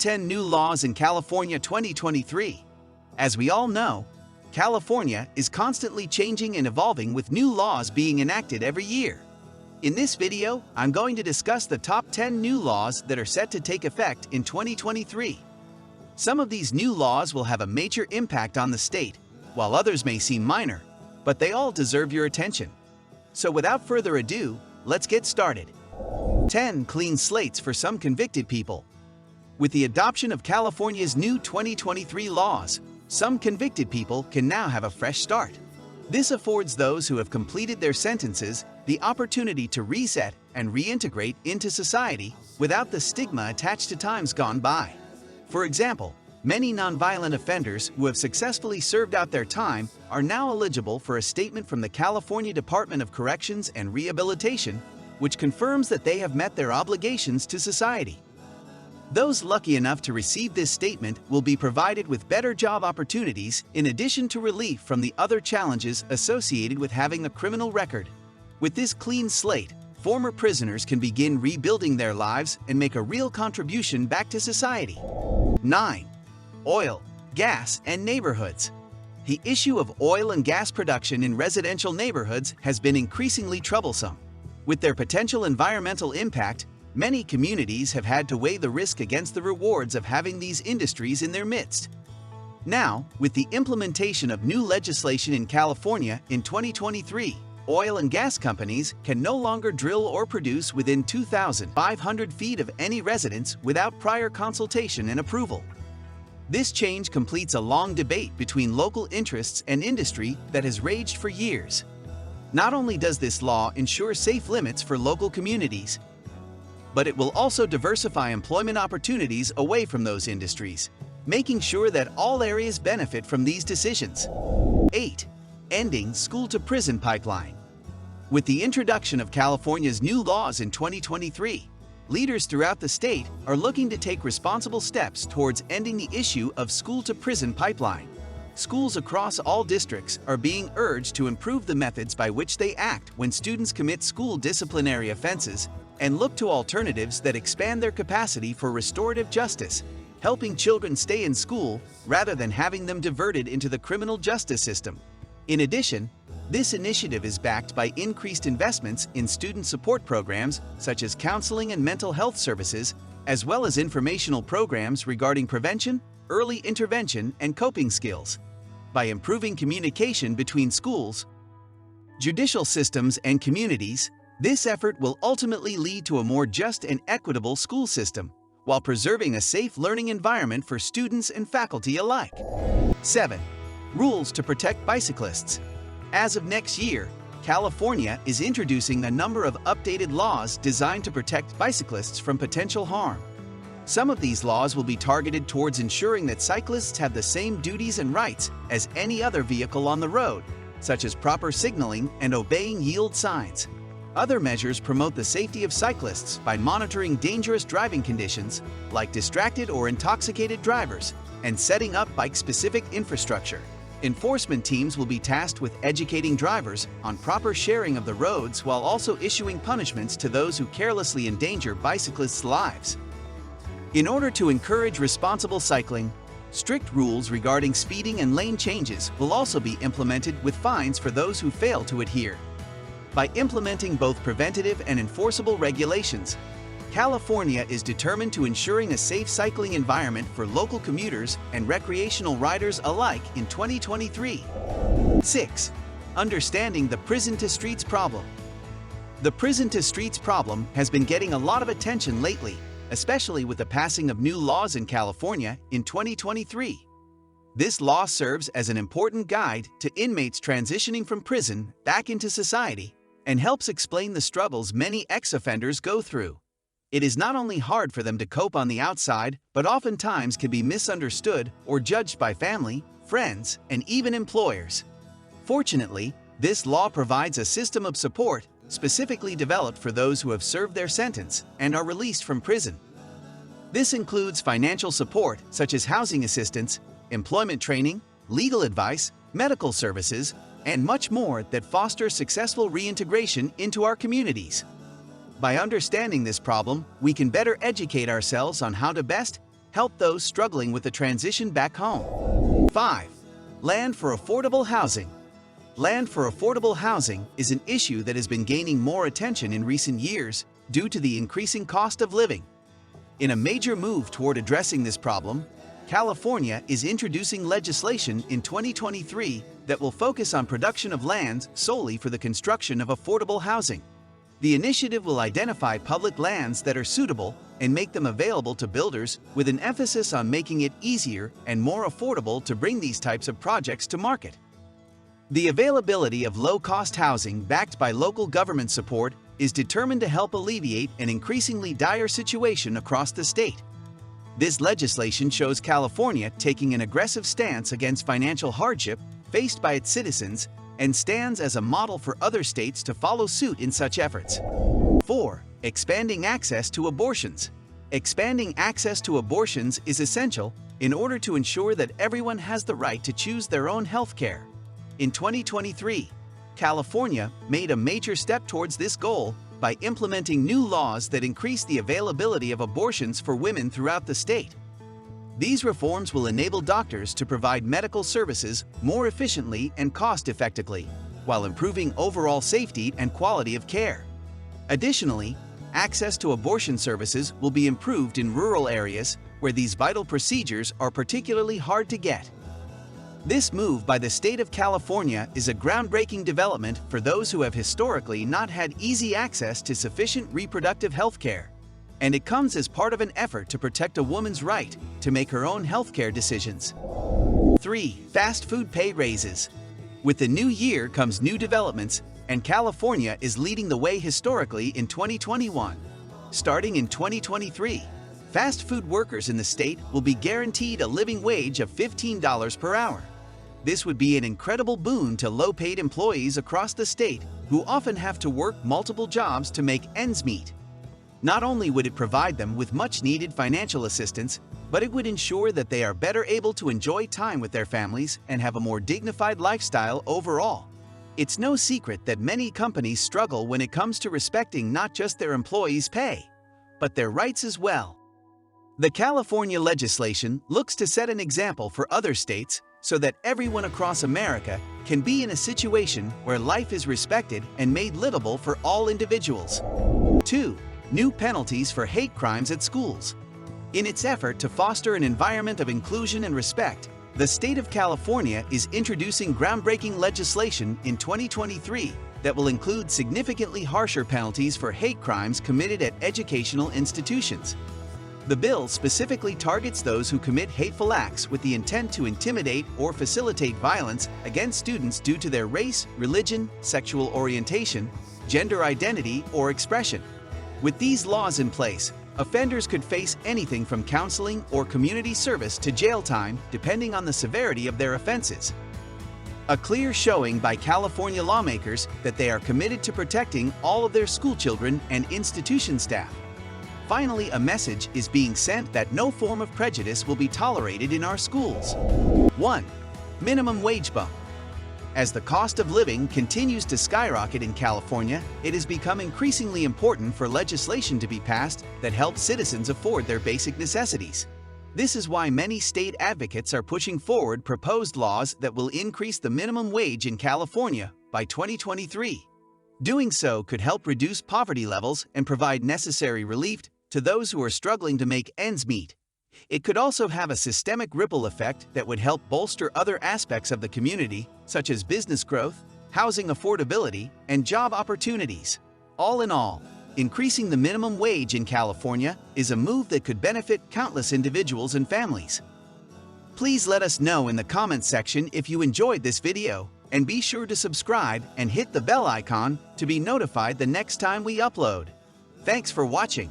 10 New Laws in California 2023. As we all know, California is constantly changing and evolving with new laws being enacted every year. In this video, I'm going to discuss the top 10 new laws that are set to take effect in 2023. Some of these new laws will have a major impact on the state, while others may seem minor, but they all deserve your attention. So without further ado, let's get started. 10 clean slates for some convicted people. With the adoption of California's new 2023 laws, some convicted people can now have a fresh start. This affords those who have completed their sentences the opportunity to reset and reintegrate into society without the stigma attached to times gone by. For example, many nonviolent offenders who have successfully served out their time are now eligible for a statement from the California Department of Corrections and Rehabilitation, which confirms that they have met their obligations to society. Those lucky enough to receive this statement will be provided with better job opportunities in addition to relief from the other challenges associated with having a criminal record. With this clean slate, former prisoners can begin rebuilding their lives and make a real contribution back to society. 9. Oil, gas, and neighborhoods. The issue of oil and gas production in residential neighborhoods has been increasingly troublesome. With their potential environmental impact, many communities have had to weigh the risk against the rewards of having these industries in their midst. Now, with the implementation of new legislation in California in 2023, oil and gas companies can no longer drill or produce within 2,500 feet of any residence without prior consultation and approval. This change completes a long debate between local interests and industry that has raged for years. Not only does this law ensure safe limits for local communities, but it will also diversify employment opportunities away from those industries, making sure that all areas benefit from these decisions. 8. Ending school-to-prison pipeline. With the introduction of California's new laws in 2023, leaders throughout the state are looking to take responsible steps towards ending the issue of school-to-prison pipeline. Schools across all districts are being urged to improve the methods by which they act when students commit school disciplinary offenses and look to alternatives that expand their capacity for restorative justice, helping children stay in school rather than having them diverted into the criminal justice system. In addition, this initiative is backed by increased investments in student support programs such as counseling and mental health services, as well as informational programs regarding prevention, early intervention, and coping skills. By improving communication between schools, judicial systems, and communities, this effort will ultimately lead to a more just and equitable school system, while preserving a safe learning environment for students and faculty alike. 7. Rules to protect bicyclists. As of next year, California is introducing a number of updated laws designed to protect bicyclists from potential harm. Some of these laws will be targeted towards ensuring that cyclists have the same duties and rights as any other vehicle on the road, such as proper signaling and obeying yield signs. Other measures promote the safety of cyclists by monitoring dangerous driving conditions, like distracted or intoxicated drivers, and setting up bike-specific infrastructure. Enforcement teams will be tasked with educating drivers on proper sharing of the roads while also issuing punishments to those who carelessly endanger bicyclists' lives. In order to encourage responsible cycling, strict rules regarding speeding and lane changes will also be implemented with fines for those who fail to adhere. By implementing both preventative and enforceable regulations, California is determined to ensuring a safe cycling environment for local commuters and recreational riders alike in 2023. 6. Understanding the prison-to-streets problem. The prison-to-streets problem has been getting a lot of attention lately, especially with the passing of new laws in California in 2023. This law serves as an important guide to inmates transitioning from prison back into society and helps explain the struggles many ex-offenders go through. It is not only hard for them to cope on the outside, but oftentimes can be misunderstood or judged by family, friends, and even employers. Fortunately, this law provides a system of support specifically developed for those who have served their sentence and are released from prison. This includes financial support such as housing assistance, employment training, legal advice, medical services, and much more that foster successful reintegration into our communities. By understanding this problem, we can better educate ourselves on how to best help those struggling with the transition back home. 5. Land for affordable housing. Land for affordable housing is an issue that has been gaining more attention in recent years due to the increasing cost of living. In a major move toward addressing this problem, California is introducing legislation in 2023 that will focus on production of lands solely for the construction of affordable housing. The initiative will identify public lands that are suitable and make them available to builders with an emphasis on making it easier and more affordable to bring these types of projects to market. The availability of low-cost housing backed by local government support is determined to help alleviate an increasingly dire situation across the state. This legislation shows California taking an aggressive stance against financial hardship faced by its citizens and stands as a model for other states to follow suit in such efforts. 4. Expanding access to abortions. Expanding access to abortions is essential in order to ensure that everyone has the right to choose their own health care. In 2023, California made a major step towards this goal by implementing new laws that increase the availability of abortions for women throughout the state. These reforms will enable doctors to provide medical services more efficiently and cost-effectively, while improving overall safety and quality of care. Additionally, access to abortion services will be improved in rural areas where these vital procedures are particularly hard to get. This move by the state of California is a groundbreaking development for those who have historically not had easy access to sufficient reproductive health care, and it comes as part of an effort to protect a woman's right to make her own healthcare decisions. 3. Fast food pay raises. With the new year comes new developments, and California is leading the way historically in 2021. Starting in 2023, fast food workers in the state will be guaranteed a living wage of $15 per hour. This would be an incredible boon to low-paid employees across the state who often have to work multiple jobs to make ends meet. Not only would it provide them with much-needed financial assistance, but it would ensure that they are better able to enjoy time with their families and have a more dignified lifestyle overall. It's no secret that many companies struggle when it comes to respecting not just their employees' pay, but their rights as well. The California legislation looks to set an example for other states so that everyone across America can be in a situation where life is respected and made livable for all individuals. 2. New penalties for hate crimes at schools. In its effort to foster an environment of inclusion and respect, the state of California is introducing groundbreaking legislation in 2023 that will include significantly harsher penalties for hate crimes committed at educational institutions. The bill specifically targets those who commit hateful acts with the intent to intimidate or facilitate violence against students due to their race, religion, sexual orientation, gender identity, or expression. With these laws in place, offenders could face anything from counseling or community service to jail time, depending on the severity of their offenses. A clear showing by California lawmakers that they are committed to protecting all of their schoolchildren and institution staff. Finally, a message is being sent that no form of prejudice will be tolerated in our schools. 1. Minimum wage bump. As the cost of living continues to skyrocket in California, it has become increasingly important for legislation to be passed that helps citizens afford their basic necessities. This is why many state advocates are pushing forward proposed laws that will increase the minimum wage in California by 2023. Doing so could help reduce poverty levels and provide necessary relief to those who are struggling to make ends meet. It could also have a systemic ripple effect that would help bolster other aspects of the community, such as business growth, housing affordability, and job opportunities. All in all, increasing the minimum wage in California is a move that could benefit countless individuals and families. Please let us know in the comments section if you enjoyed this video, and be sure to subscribe and hit the bell icon to be notified the next time we upload. Thanks for watching.